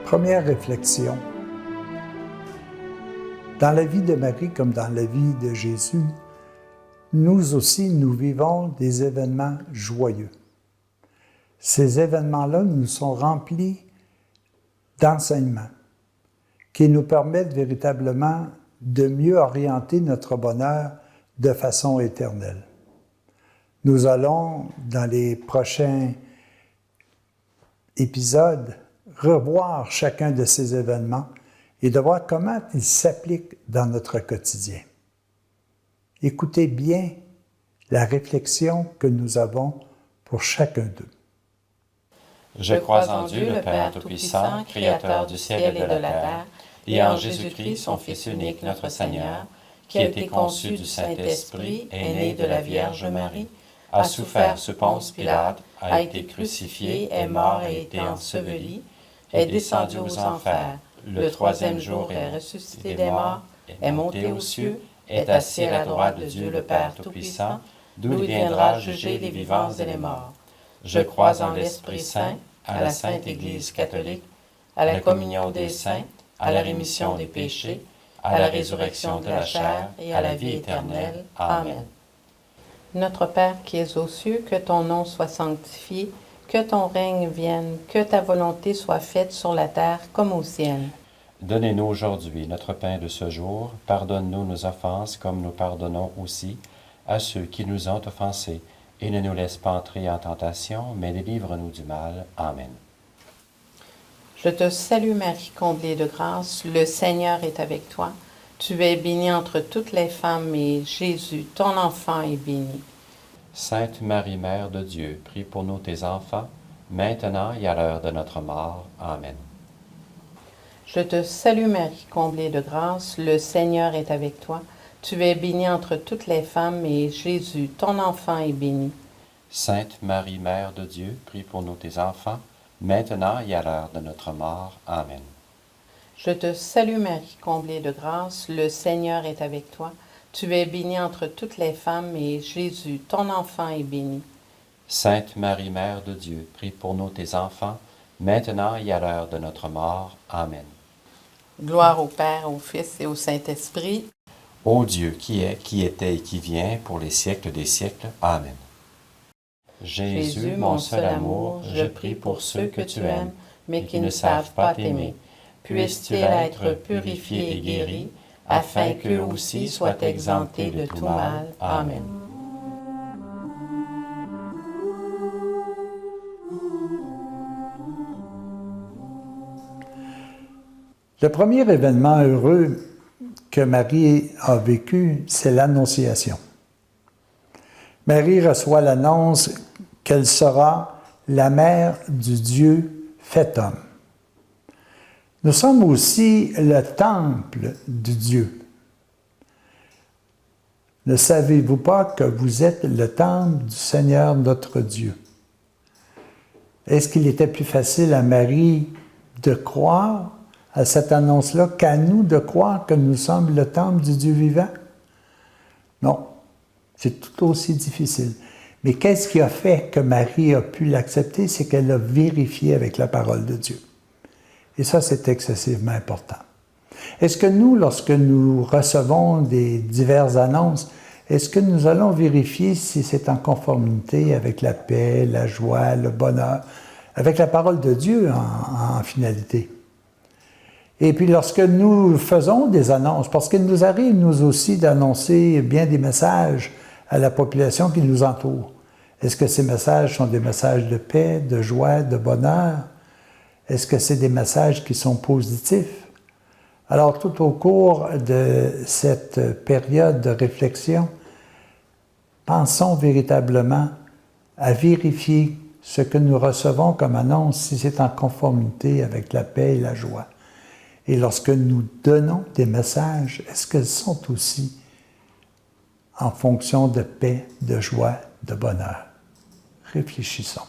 Première réflexion. Dans la vie de Marie comme dans la vie de Jésus, nous aussi, nous vivons des événements joyeux. Ces événements-là nous sont remplis d'enseignements qui nous permettent véritablement de mieux orienter notre bonheur de façon éternelle. Nous allons, dans les prochains épisodes, revoir chacun de ces événements et de voir comment ils s'appliquent dans notre quotidien. Écoutez bien la réflexion que nous avons pour chacun d'eux. Je crois en Dieu, le Père Tout-Puissant, Créateur du ciel et de la terre, et en Jésus-Christ, son Fils unique, notre Seigneur, qui a été conçu du Saint-Esprit, est né de la Vierge Marie, a souffert sous Ponce Pilate, a été crucifié, est mort et été enseveli, est descendu aux enfers, le troisième jour est ressuscité des morts, est monté aux cieux, est assis à la droite de Dieu le Père Tout-Puissant, d'où il viendra juger les vivants et les morts. Je crois en l'Esprit Saint, à la Sainte Église catholique, à la communion des saints, à la rémission des péchés, à la résurrection de la chair et à la vie éternelle. Amen. Notre Père qui es aux cieux, que ton nom soit sanctifié, que ton règne vienne, que ta volonté soit faite sur la terre comme au ciel. Donnez-nous aujourd'hui notre pain de ce jour. Pardonne-nous nos offenses comme nous pardonnons aussi à ceux qui nous ont offensés. Et ne nous laisse pas entrer en tentation, mais délivre-nous du mal. Amen. Je te salue Marie, comblée de grâce, le Seigneur est avec toi. Tu es bénie entre toutes les femmes, et Jésus, ton enfant, est béni. Sainte Marie, Mère de Dieu, prie pour nous tes enfants, maintenant et à l'heure de notre mort. Amen. Je te salue Marie, comblée de grâce, le Seigneur est avec toi. Tu es bénie entre toutes les femmes, et Jésus, ton enfant, est béni. Sainte Marie, Mère de Dieu, prie pour nous tes enfants, maintenant et à l'heure de notre mort. Amen. Je te salue Marie, comblée de grâce, le Seigneur est avec toi. Tu es bénie entre toutes les femmes, et Jésus, ton enfant, est béni. Sainte Marie, Mère de Dieu, prie pour nous tes enfants, maintenant et à l'heure de notre mort. Amen. Gloire au Père, au Fils et au Saint-Esprit. Ô Dieu, qui est, qui était et qui vient, pour les siècles des siècles. Amen. Jésus, mon seul amour, je prie pour ceux que tu aimes, mais qui ne savent pas t'aimer. Puissent-ils être purifiés et guéris, afin qu'eux aussi soient exemptés de tout mal. Amen. Le premier événement heureux que Marie a vécu, c'est l'Annonciation. Marie reçoit l'annonce qu'elle sera la mère du Dieu fait homme. Nous sommes aussi le temple du Dieu. Ne savez-vous pas que vous êtes le temple du Seigneur notre Dieu? Est-ce qu'il était plus facile à Marie de croire à cette annonce-là qu'à nous de croire que nous sommes le temple du Dieu vivant? Non, c'est tout aussi difficile. Mais qu'est-ce qui a fait que Marie a pu l'accepter? C'est qu'elle a vérifié avec la parole de Dieu. Et ça, c'est excessivement important. Est-ce que nous, lorsque nous recevons des diverses annonces, est-ce que nous allons vérifier si c'est en conformité avec la paix, la joie, le bonheur, avec la parole de Dieu en finalité? Et puis lorsque nous faisons des annonces, parce qu'il nous arrive nous aussi d'annoncer bien des messages à la population qui nous entoure. Est-ce que ces messages sont des messages de paix, de joie, de bonheur? Est-ce que c'est des messages qui sont positifs? Alors tout au cours de cette période de réflexion, pensons véritablement à vérifier ce que nous recevons comme annonce, si c'est en conformité avec la paix et la joie. Et lorsque nous donnons des messages, est-ce qu'ils sont aussi en fonction de paix, de joie, de bonheur? Réfléchissons.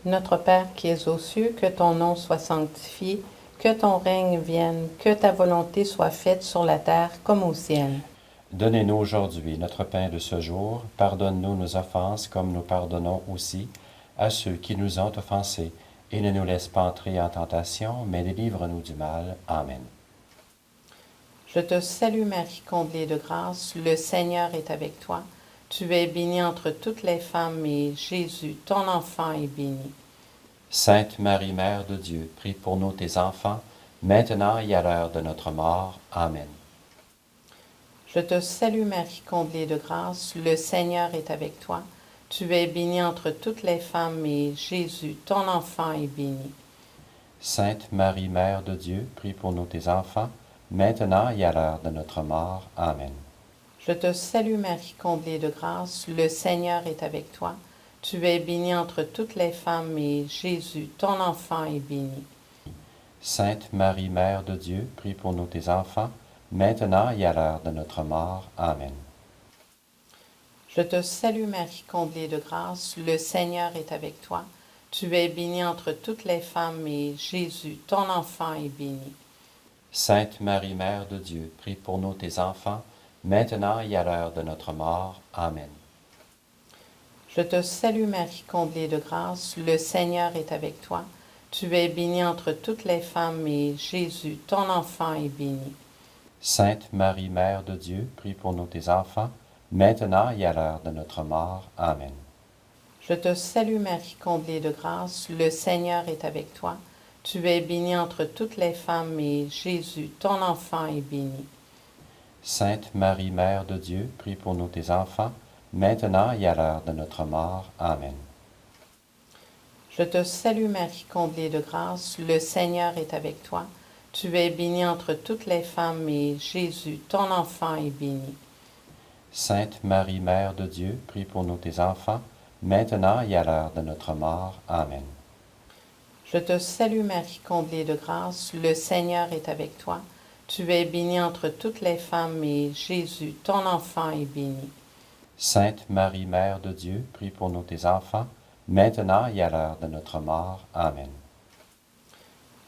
Notre Père qui es aux cieux, que ton nom soit sanctifié, que ton règne vienne, que ta volonté soit faite sur la terre comme au ciel. Donnez-nous aujourd'hui notre pain de ce jour. Pardonne-nous nos offenses comme nous pardonnons aussi à ceux qui nous ont offensés. et ne nous laisse pas entrer en tentation, mais délivre-nous du mal. Amen. Je te salue Marie, comblée de grâce, le Seigneur est avec toi. Tu es bénie entre toutes les femmes, et Jésus, ton enfant, est béni. Sainte Marie, Mère de Dieu, prie pour nous tes enfants, maintenant et à l'heure de notre mort. Amen. Je te salue Marie, comblée de grâce, le Seigneur est avec toi. Tu es bénie entre toutes les femmes, et Jésus, ton enfant, est béni. Sainte Marie, Mère de Dieu, prie pour nous tes enfants, maintenant et à l'heure de notre mort. Amen. Je te salue Marie, comblée de grâce, le Seigneur est avec toi. Tu es bénie entre toutes les femmes, et Jésus, ton enfant, est béni. Sainte Marie, Mère de Dieu, prie pour nous tes enfants, maintenant et à l'heure de notre mort. Amen. Je te salue Marie, comblée de grâce, le Seigneur est avec toi. Tu es bénie entre toutes les femmes, et Jésus, ton enfant, est béni. Sainte Marie, Mère de Dieu, prie pour nous tes enfants, maintenant et à l'heure de notre mort. Amen. Je te salue Marie, comblée de grâce, le Seigneur est avec toi. Tu es bénie entre toutes les femmes, et Jésus, ton enfant, est béni. Sainte Marie, Mère de Dieu, prie pour nous tes enfants, maintenant et à l'heure de notre mort. Amen. Je te salue Marie, comblée de grâce, le Seigneur est avec toi. Tu es bénie entre toutes les femmes, et Jésus, ton enfant, est béni. Sainte Marie, Mère de Dieu, prie pour nous tes enfants, maintenant et à l'heure de notre mort. Amen. Je te salue Marie, comblée de grâce, le Seigneur est avec toi. Tu es bénie entre toutes les femmes, et Jésus, ton enfant, est béni. Sainte Marie, Mère de Dieu, prie pour nous tes enfants, maintenant et à l'heure de notre mort. Amen. Je te salue Marie, comblée de grâce, le Seigneur est avec toi. Tu es bénie entre toutes les femmes, et Jésus, ton enfant, est béni. Sainte Marie, Mère de Dieu, prie pour nous tes enfants, maintenant et à l'heure de notre mort. Amen.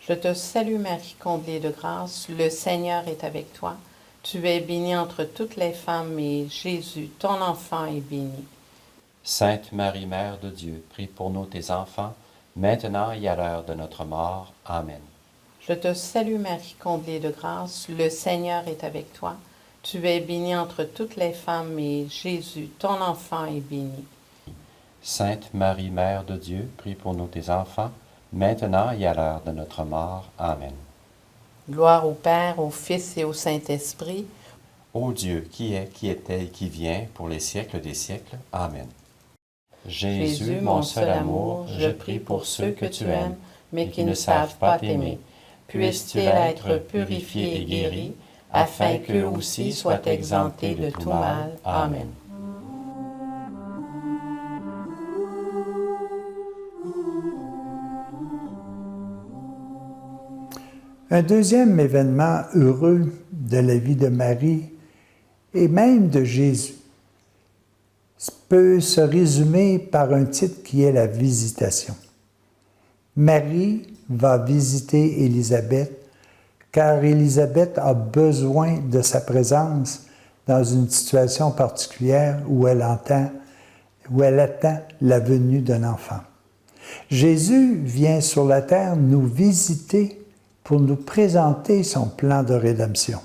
Je te salue Marie, comblée de grâce, le Seigneur est avec toi. Tu es bénie entre toutes les femmes, et Jésus, ton enfant, est béni. Sainte Marie, Mère de Dieu, prie pour nous tes enfants, maintenant et à l'heure de notre mort. Amen. Je te salue Marie, comblée de grâce, le Seigneur est avec toi. Tu es bénie entre toutes les femmes, et Jésus, ton enfant, est béni. Sainte Marie, Mère de Dieu, prie pour nous tes enfants, maintenant et à l'heure de notre mort. Amen. Gloire au Père, au Fils et au Saint-Esprit. Ô Dieu, qui est, qui était et qui vient, pour les siècles des siècles. Amen. Jésus, mon seul amour, je prie pour ceux que tu aimes, mais qui ne savent pas t'aimer. Puisses-tu être purifiés et guéris, afin qu'eux aussi soient exemptés de tout mal. Amen. Un deuxième événement heureux de la vie de Marie et même de Jésus peut se résumer par un titre qui est la visitation. Marie va visiter Élisabeth car Élisabeth a besoin de sa présence dans une situation particulière où elle attend la venue d'un enfant. Jésus vient sur la terre nous visiter pour nous présenter son plan de rédemption.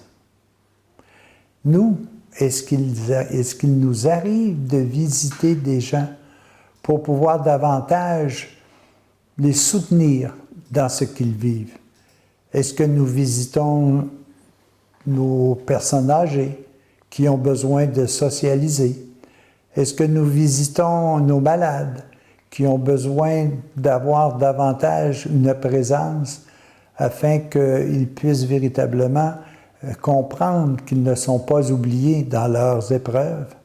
Nous, est-ce qu'il nous arrive de visiter des gens pour pouvoir davantage les soutenir dans ce qu'ils vivent? Est-ce que nous visitons nos personnes âgées qui ont besoin de socialiser? Est-ce que nous visitons nos malades qui ont besoin d'avoir davantage une présence afin qu'ils puissent véritablement comprendre qu'ils ne sont pas oubliés dans leurs épreuves?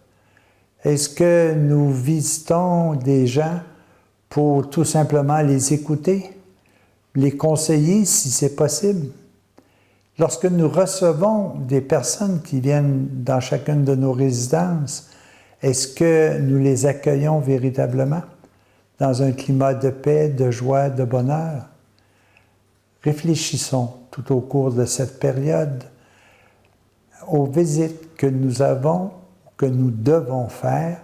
Est-ce que nous visitons des gens pour tout simplement les écouter, les conseiller si c'est possible? Lorsque nous recevons des personnes qui viennent dans chacune de nos résidences, est-ce que nous les accueillons véritablement dans un climat de paix, de joie, de bonheur? Réfléchissons tout au cours de cette période aux visites que nous avons, que nous devons faire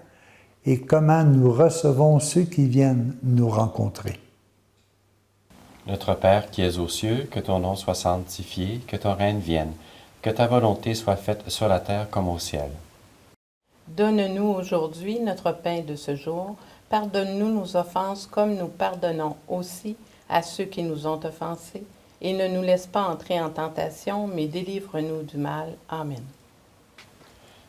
et comment nous recevons ceux qui viennent nous rencontrer. Notre Père qui es aux cieux, que ton nom soit sanctifié, que ton règne vienne, que ta volonté soit faite sur la terre comme au ciel. Donne-nous aujourd'hui notre pain de ce jour. Pardonne-nous nos offenses comme nous pardonnons aussi à ceux qui nous ont offensés. Et ne nous laisse pas entrer en tentation, mais délivre-nous du mal. Amen.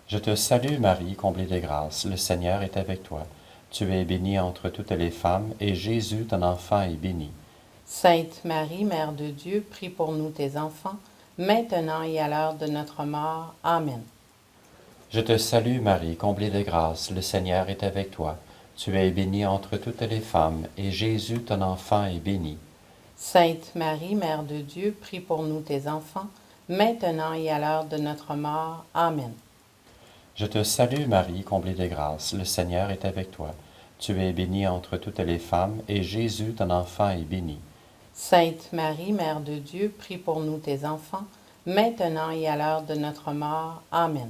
Je te salue Marie, comblée de grâce, le Seigneur est avec toi. Tu es bénie entre toutes les femmes, et Jésus, ton enfant, est béni. Sainte Marie, Mère de Dieu, prie pour nous tes enfants, maintenant et à l'heure de notre mort. Amen. Je te salue Marie, comblée de grâce, le Seigneur est avec toi. Tu es bénie entre toutes les femmes, et Jésus, ton enfant, est béni. Sainte Marie, Mère de Dieu, prie pour nous tes enfants, maintenant et à l'heure de notre mort. Amen. Je te salue Marie, comblée de grâce, le Seigneur est avec toi. Tu es bénie entre toutes les femmes, et Jésus, ton enfant, est béni. Sainte Marie, Mère de Dieu, prie pour nous tes enfants, maintenant et à l'heure de notre mort. Amen.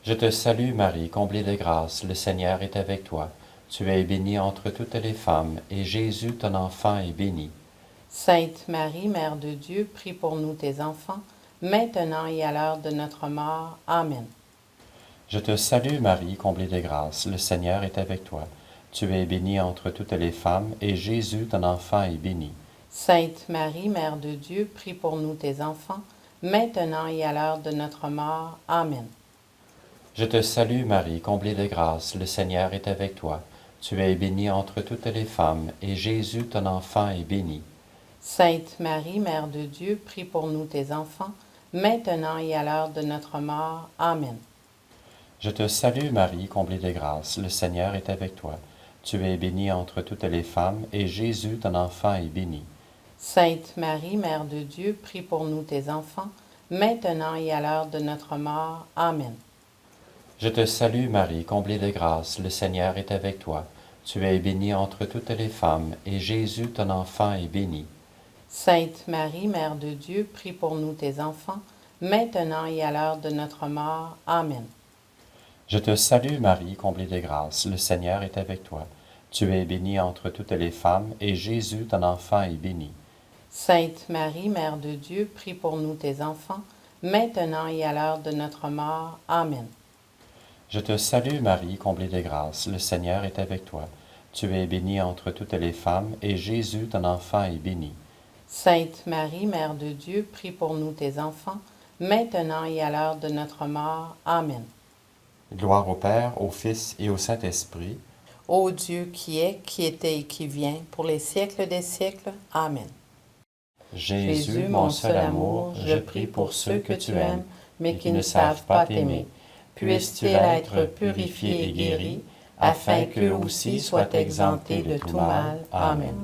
Je te salue Marie, comblée de grâce, le Seigneur est avec toi. Tu es bénie entre toutes les femmes, et Jésus, ton enfant, est béni. Sainte Marie, Mère de Dieu, prie pour nous tes enfants, maintenant et à l'heure de notre mort. Amen. Je te salue Marie, comblée de grâce, le Seigneur est avec toi. Tu es bénie entre toutes les femmes, et Jésus, ton enfant, est béni. Sainte Marie, Mère de Dieu, prie pour nous tes enfants, maintenant et à l'heure de notre mort. Amen. Je te salue Marie, comblée de grâce, le Seigneur est avec toi. Tu es bénie entre toutes les femmes, et Jésus, ton enfant, est béni. Sainte Marie, Mère de Dieu, prie pour nous tes enfants, maintenant et à l'heure de notre mort. Amen. Je te salue Marie, comblée de grâce, le Seigneur est avec toi. Tu es bénie entre toutes les femmes, et Jésus, ton enfant, est béni. Sainte Marie, Mère de Dieu, prie pour nous tes enfants, maintenant et à l'heure de notre mort. Amen. Je te salue Marie, comblée de grâce, le Seigneur est avec toi. Tu es bénie entre toutes les femmes, et Jésus, ton enfant, est béni. Sainte Marie, Mère de Dieu, prie pour nous tes enfants, maintenant et à l'heure de notre mort. Amen. Je te salue Marie, comblée de grâce, le Seigneur est avec toi. Tu es bénie entre toutes les femmes, et Jésus, ton enfant, est béni. Sainte Marie, Mère de Dieu, prie pour nous tes enfants, maintenant et à l'heure de notre mort. Amen. Je te salue Marie, comblée de grâce, le Seigneur est avec toi. Tu es bénie entre toutes les femmes, et Jésus, ton enfant, est béni. Sainte Marie, Mère de Dieu, prie pour nous tes enfants, maintenant et à l'heure de notre mort. Amen. Gloire au Père, au Fils et au Saint-Esprit. Ô Dieu qui est, qui était et qui vient, pour les siècles des siècles. Amen. Jésus, mon seul amour, je prie pour ceux que tu aimes, mais qui ne savent pas t'aimer. Puisses-tu être purifiés et guéris, afin qu'eux aussi soient exemptés de tout mal. Amen.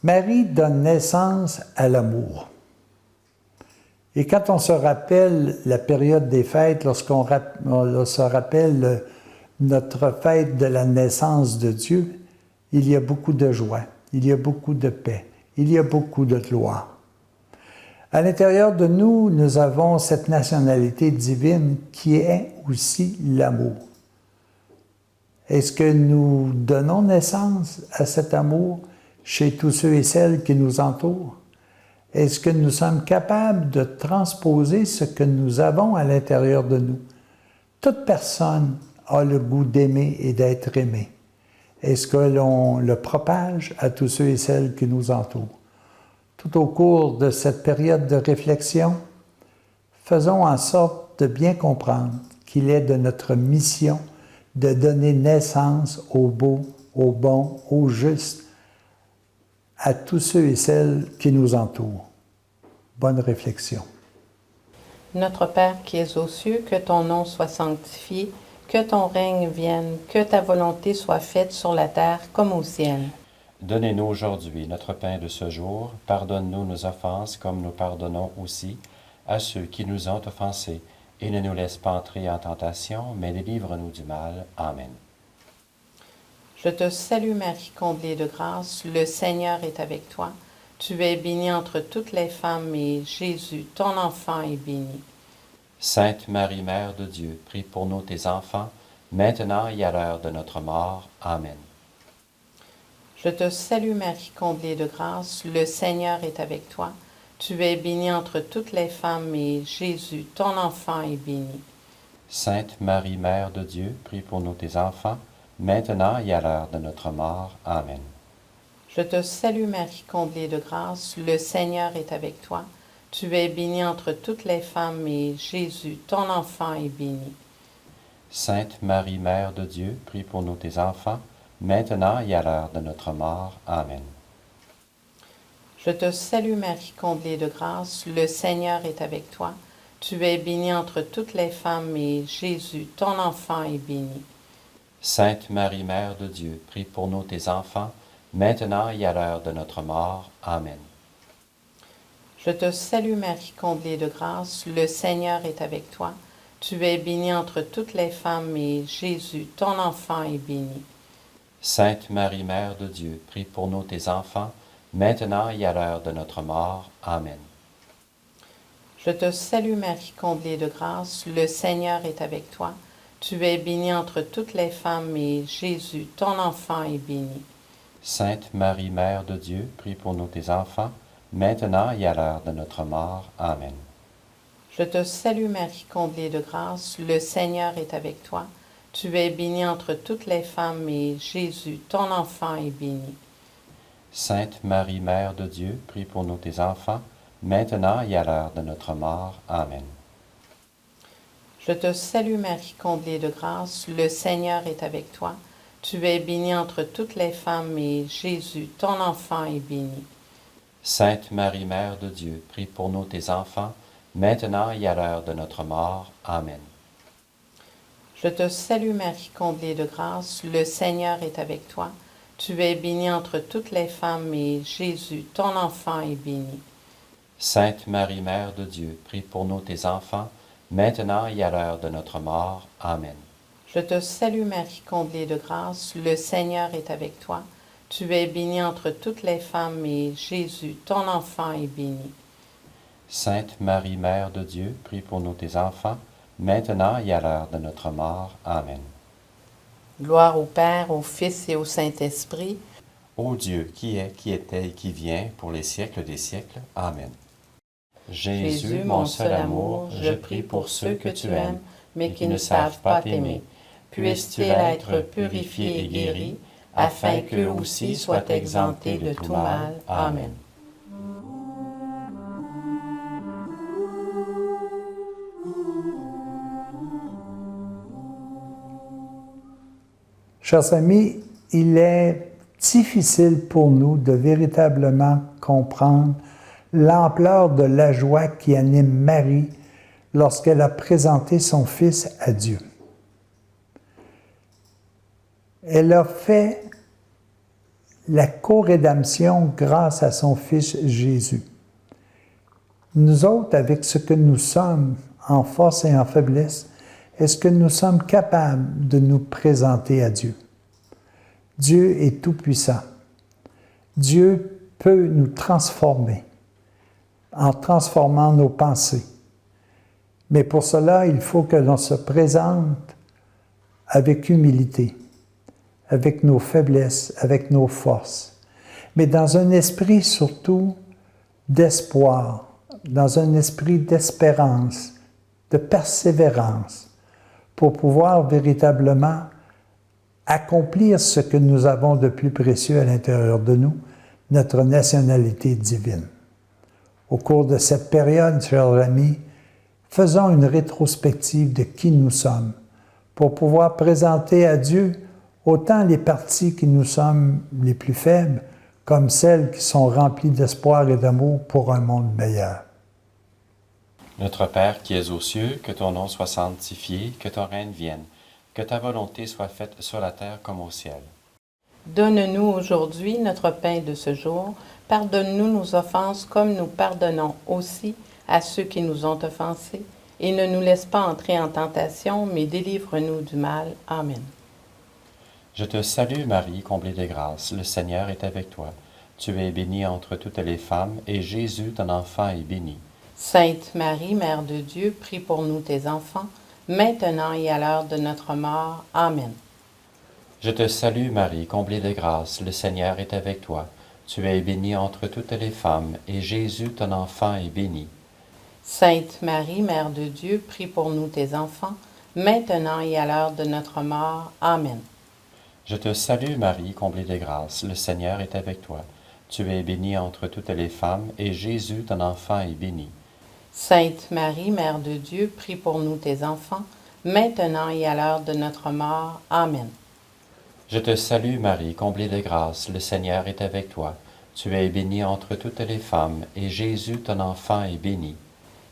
Marie donne naissance à l'amour. Et quand on se rappelle la période des fêtes, lorsqu'on se rappelle notre fête de la naissance de Dieu, il y a beaucoup de joie, il y a beaucoup de paix, il y a beaucoup de gloire. À l'intérieur de nous, nous avons cette nationalité divine qui est aussi l'amour. Est-ce que nous donnons naissance à cet amour chez tous ceux et celles qui nous entourent? Est-ce que nous sommes capables de transposer ce que nous avons à l'intérieur de nous? Toute personne a le goût d'aimer et d'être aimée. Est-ce que l'on le propage à tous ceux et celles qui nous entourent? Tout au cours de cette période de réflexion, faisons en sorte de bien comprendre qu'il est de notre mission de donner naissance au beau, au bon, au juste, à tous ceux et celles qui nous entourent. Bonne réflexion. Notre Père qui es aux cieux, que ton nom soit sanctifié, que ton règne vienne, que ta volonté soit faite sur la terre comme au ciel. Donnez-nous aujourd'hui notre pain de ce jour. Pardonne-nous nos offenses comme nous pardonnons aussi à ceux qui nous ont offensés. Et ne nous laisse pas entrer en tentation, mais délivre-nous du mal. Amen. Je te salue Marie, comblée de grâce, le Seigneur est avec toi. Tu es bénie entre toutes les femmes, et Jésus, ton enfant, est béni. Sainte Marie, Mère de Dieu, prie pour nous tes enfants, maintenant et à l'heure de notre mort. Amen. Je te salue Marie, comblée de grâce, le Seigneur est avec toi. Tu es bénie entre toutes les femmes et Jésus, ton enfant, est béni. Sainte Marie, Mère de Dieu, prie pour nous tes enfants, maintenant et à l'heure de notre mort. Amen. Je te salue Marie, comblée de grâce, le Seigneur est avec toi. Tu es bénie entre toutes les femmes et Jésus, ton enfant, est béni. Sainte Marie, Mère de Dieu, prie pour nous tes enfants, maintenant et à l'heure de notre mort. Amen. Je te salue Marie, comblée de grâce, le Seigneur est avec toi. Tu es bénie entre toutes les femmes et Jésus, ton enfant, est béni. Sainte Marie, Mère de Dieu, prie pour nous tes enfants, maintenant et à l'heure de notre mort. Amen. Je te salue Marie, comblée de grâce, le Seigneur est avec toi. Tu es bénie entre toutes les femmes et Jésus, ton enfant, est béni. Sainte Marie, Mère de Dieu, prie pour nous tes enfants, maintenant et à l'heure de notre mort. Amen. Je te salue Marie, comblée de grâce, le Seigneur est avec toi. Tu es bénie entre toutes les femmes et Jésus, ton enfant, est béni. Sainte Marie, Mère de Dieu, prie pour nous tes enfants, maintenant et à l'heure de notre mort. Amen. Je te salue Marie, comblée de grâce, le Seigneur est avec toi. Tu es bénie entre toutes les femmes et Jésus, ton enfant, est béni. Sainte Marie, Mère de Dieu, prie pour nous tes enfants, maintenant et à l'heure de notre mort. Amen. Je te salue Marie, comblée de grâce, le Seigneur est avec toi. Tu es bénie entre toutes les femmes et Jésus, ton enfant, est béni. Sainte Marie, Mère de Dieu, prie pour nous tes enfants, maintenant et à l'heure de notre mort. Amen. Je te salue Marie, comblée de grâce, le Seigneur est avec toi. Tu es bénie entre toutes les femmes et Jésus, ton enfant, est béni. Sainte Marie, Mère de Dieu, prie pour nous tes enfants, maintenant et à l'heure de notre mort. Amen. Je te salue Marie, comblée de grâce, le Seigneur est avec toi. Tu es bénie entre toutes les femmes et Jésus, ton enfant, est béni. Sainte Marie, Mère de Dieu, prie pour nous tes enfants, maintenant et à l'heure de notre mort. Amen. Gloire au Père, au Fils et au Saint-Esprit. Ô Dieu, qui est, qui était et qui vient, pour les siècles des siècles. Amen. Jésus, mon seul amour, je prie pour ceux que tu aimes, mais qui ne savent pas t'aimer. Puisses-tu être purifiés et guéris, afin qu'eux aussi soient exemptés de tout mal. Amen. Chers amis, il est difficile pour nous de véritablement comprendre l'ampleur de la joie qui anime Marie lorsqu'elle a présenté son Fils à Dieu. Elle a fait la co-rédemption grâce à son Fils Jésus. Nous autres, avec ce que nous sommes en force et en faiblesse, est-ce que nous sommes capables de nous présenter à Dieu? Dieu est tout-puissant. Dieu peut nous transformer en transformant nos pensées. Mais pour cela, il faut que l'on se présente avec humilité, avec nos faiblesses, avec nos forces, mais dans un esprit surtout d'espoir, dans un esprit d'espérance, de persévérance, pour pouvoir véritablement accomplir ce que nous avons de plus précieux à l'intérieur de nous, notre nationalité divine. Au cours de cette période, chers amis, faisons une rétrospective de qui nous sommes pour pouvoir présenter à Dieu autant les parties qui nous sommes les plus faibles comme celles qui sont remplies d'espoir et d'amour pour un monde meilleur. Notre Père qui es aux cieux, que ton nom soit sanctifié, que ton règne vienne, que ta volonté soit faite sur la terre comme au ciel. Donne-nous aujourd'hui notre pain de ce jour. Pardonne-nous nos offenses comme nous pardonnons aussi à ceux qui nous ont offensés. Et ne nous laisse pas entrer en tentation, mais délivre-nous du mal. Amen. Je te salue Marie, comblée de grâce, le Seigneur est avec toi. Tu es bénie entre toutes les femmes, et Jésus, ton enfant, est béni. Sainte Marie, Mère de Dieu, prie pour nous tes enfants, maintenant et à l'heure de notre mort. Amen. Je te salue Marie, comblée de grâce, le Seigneur est avec toi. Tu es bénie entre toutes les femmes, et Jésus, ton enfant, est béni. Sainte Marie, Mère de Dieu, prie pour nous tes enfants, maintenant et à l'heure de notre mort. Amen. Je te salue Marie, comblée de grâce, le Seigneur est avec toi. Tu es bénie entre toutes les femmes, et Jésus, ton enfant, est béni. Sainte Marie, Mère de Dieu, prie pour nous tes enfants, maintenant et à l'heure de notre mort. Amen. Je te salue Marie, comblée de grâce, le Seigneur est avec toi. Tu es bénie entre toutes les femmes, et Jésus, ton enfant, est béni.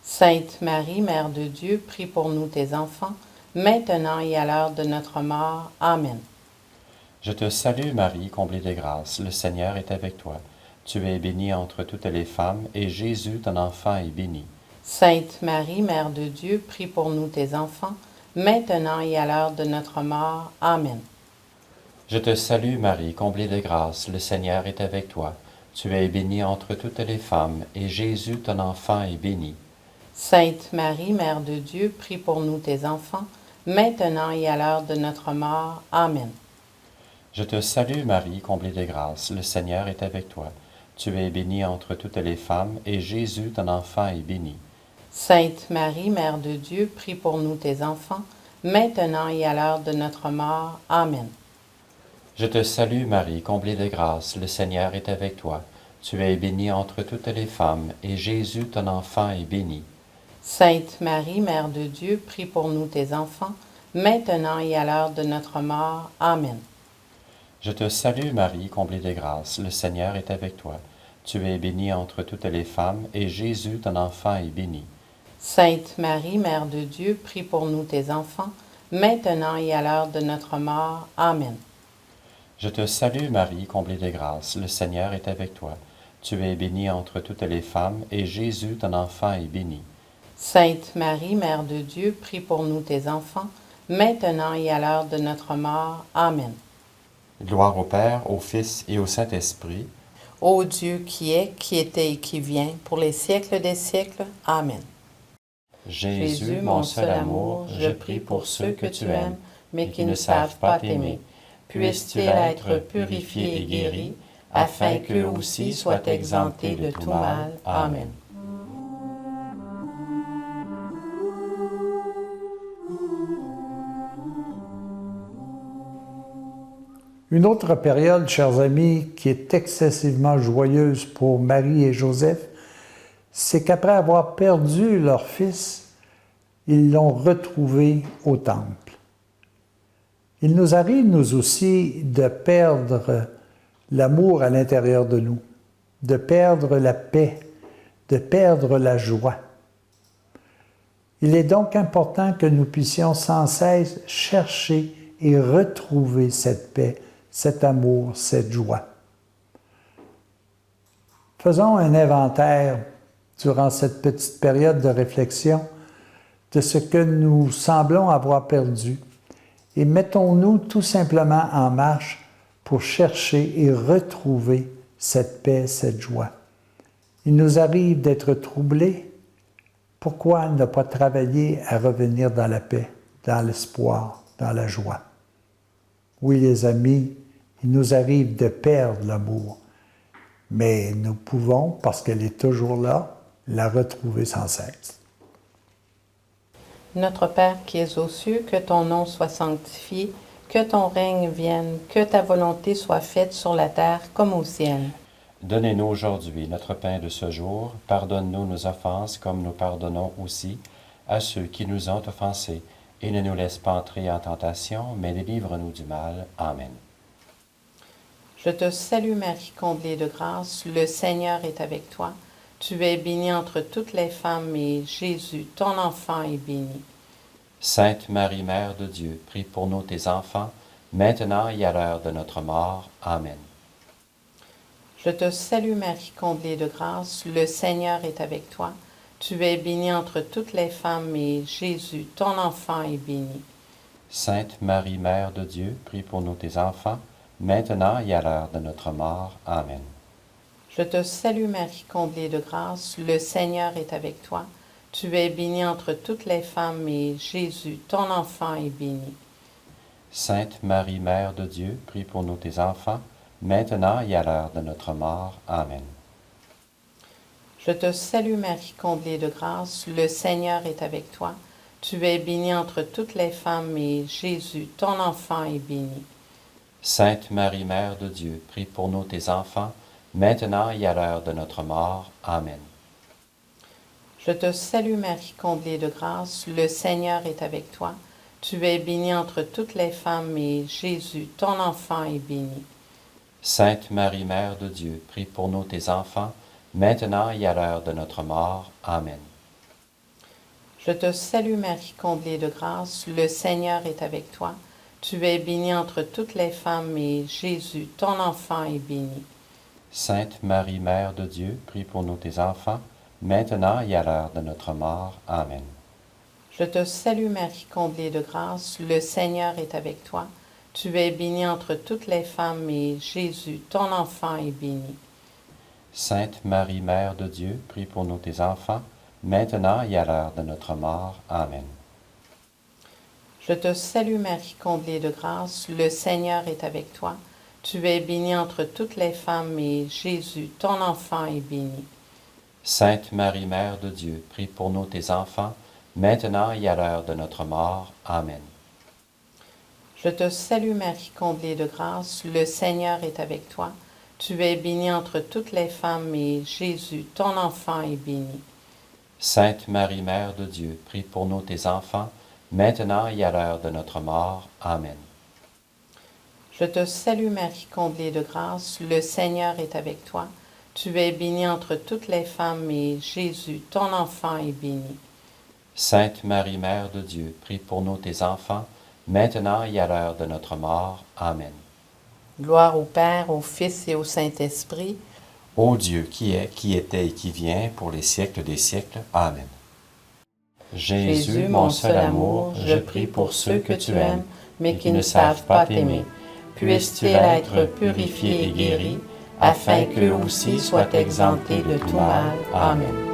Sainte Marie, Mère de Dieu, prie pour nous tes enfants, maintenant et à l'heure de notre mort. Amen. Je te salue Marie, comblée de grâce, le Seigneur est avec toi. Tu es bénie entre toutes les femmes, et Jésus, ton enfant, est béni. Sainte Marie, Mère de Dieu, prie pour nous tes enfants, maintenant et à l'heure de notre mort. Amen. Je te salue Marie, comblée de grâce, le Seigneur est avec toi. Tu es bénie entre toutes les femmes, et Jésus, ton enfant, est béni. Sainte Marie, Mère de Dieu, prie pour nous tes enfants, maintenant et à l'heure de notre mort. Amen. Je te salue Marie, comblée de grâce, le Seigneur est avec toi. Tu es bénie entre toutes les femmes, et Jésus, ton enfant, est béni. Sainte Marie, Mère de Dieu, prie pour nous tes enfants, maintenant et à l'heure de notre mort. Amen. Je te salue Marie, comblée de grâce, le Seigneur est avec toi. Tu es bénie entre toutes les femmes, et Jésus, ton enfant, est béni. Sainte Marie, Mère de Dieu, prie pour nous tes enfants, maintenant et à l'heure de notre mort. Amen. Je te salue Marie, comblée de grâce, le Seigneur est avec toi. Tu es bénie entre toutes les femmes, et Jésus, ton enfant, est béni. Sainte Marie, Mère de Dieu, prie pour nous tes enfants, maintenant et à l'heure de notre mort. Amen. Je te salue Marie, comblée de grâce, le Seigneur est avec toi. Tu es bénie entre toutes les femmes, et Jésus, ton enfant, est béni. Sainte Marie, Mère de Dieu, prie pour nous tes enfants, maintenant et à l'heure de notre mort. Amen. Gloire au Père, au Fils et au Saint-Esprit. Ô Dieu qui est, qui était et qui vient, pour les siècles des siècles. Amen. Jésus, mon seul amour, je prie pour ceux que tu aimes, mais qui ne savent pas t'aimer. Puisses-tu être purifiés et guéris, afin qu'eux aussi soient exemptés de tout mal. Amen. Une autre période, chers amis, qui est excessivement joyeuse pour Marie et Joseph, c'est qu'après avoir perdu leur fils, ils l'ont retrouvé au temple. Il nous arrive, nous aussi, de perdre l'amour à l'intérieur de nous, de perdre la paix, de perdre la joie. Il est donc important que nous puissions sans cesse chercher et retrouver cette paix, cet amour, cette joie. Faisons un inventaire durant cette petite période de réflexion de ce que nous semblons avoir perdu et mettons-nous tout simplement en marche pour chercher et retrouver cette paix, cette joie. Il nous arrive d'être troublés. Pourquoi ne pas travailler à revenir dans la paix, dans l'espoir, dans la joie? Oui, les amis, il nous arrive de perdre l'amour, mais nous pouvons, parce qu'elle est toujours là, la retrouver sans cesse. Notre Père qui es aux cieux, que ton nom soit sanctifié, que ton règne vienne, que ta volonté soit faite sur la terre comme au ciel. Donnez-nous aujourd'hui notre pain de ce jour. Pardonne-nous nos offenses comme nous pardonnons aussi à ceux qui nous ont offensés. Et ne nous laisse pas entrer en tentation, mais délivre-nous du mal. Amen. Je te salue Marie, comblée de grâce, le Seigneur est avec toi. Tu es bénie entre toutes les femmes, et Jésus, ton enfant, est béni. Sainte Marie, Mère de Dieu, prie pour nous tes enfants, maintenant et à l'heure de notre mort. Amen. Je te salue Marie, comblée de grâce, le Seigneur est avec toi. Tu es bénie entre toutes les femmes, et Jésus, ton enfant, est béni. Sainte Marie, Mère de Dieu, prie pour nous tes enfants, maintenant et à l'heure de notre mort. Amen. Je te salue Marie, comblée de grâce, le Seigneur est avec toi. Tu es bénie entre toutes les femmes, et Jésus, ton enfant, est béni. Sainte Marie, Mère de Dieu, prie pour nous tes enfants, maintenant et à l'heure de notre mort. Amen. Je te salue Marie, comblée de grâce, le Seigneur est avec toi. Tu es bénie entre toutes les femmes, et Jésus, ton enfant, est béni. Sainte Marie, Mère de Dieu, prie pour nous tes enfants, maintenant et à l'heure de notre mort. Amen. Je te salue Marie, comblée de grâce, le Seigneur est avec toi. Tu es bénie entre toutes les femmes, et Jésus, ton enfant, est béni. Sainte Marie, Mère de Dieu, prie pour nous tes enfants, maintenant et à l'heure de notre mort. Amen. Je te salue Marie, comblée de grâce, le Seigneur est avec toi. Tu es bénie entre toutes les femmes, et Jésus, ton enfant, est béni. Sainte Marie, Mère de Dieu, prie pour nous tes enfants, maintenant et à l'heure de notre mort. Amen. Je te salue Marie, comblée de grâce, le Seigneur est avec toi. Tu es bénie entre toutes les femmes, et Jésus, ton enfant, est béni. Sainte Marie, Mère de Dieu, prie pour nous tes enfants, maintenant et à l'heure de notre mort. Amen. Je te salue Marie, comblée de grâce, le Seigneur est avec toi. Tu es bénie entre toutes les femmes, et Jésus, ton enfant, est béni. Sainte Marie, Mère de Dieu, prie pour nous tes enfants, maintenant et à l'heure de notre mort. Amen. Je te salue Marie, comblée de grâce, le Seigneur est avec toi. Tu es bénie entre toutes les femmes, et Jésus, ton enfant, est béni. Sainte Marie, Mère de Dieu, prie pour nous tes enfants, maintenant et à l'heure de notre mort. Amen. Je te salue Marie, comblée de grâce, le Seigneur est avec toi. Tu es bénie entre toutes les femmes, et Jésus, ton enfant, est béni. Sainte Marie, Mère de Dieu, prie pour nous tes enfants, maintenant et à l'heure de notre mort. Amen. Gloire au Père, au Fils et au Saint-Esprit. Ô Dieu qui est, qui était et qui vient, pour les siècles des siècles. Amen. Jésus, mon seul amour, je prie pour ceux que tu aimes, mais qui ne savent pas t'aimer. Puisses-tu être purifiés et guéris, afin qu'eux aussi soient exemptés de tout mal. Amen.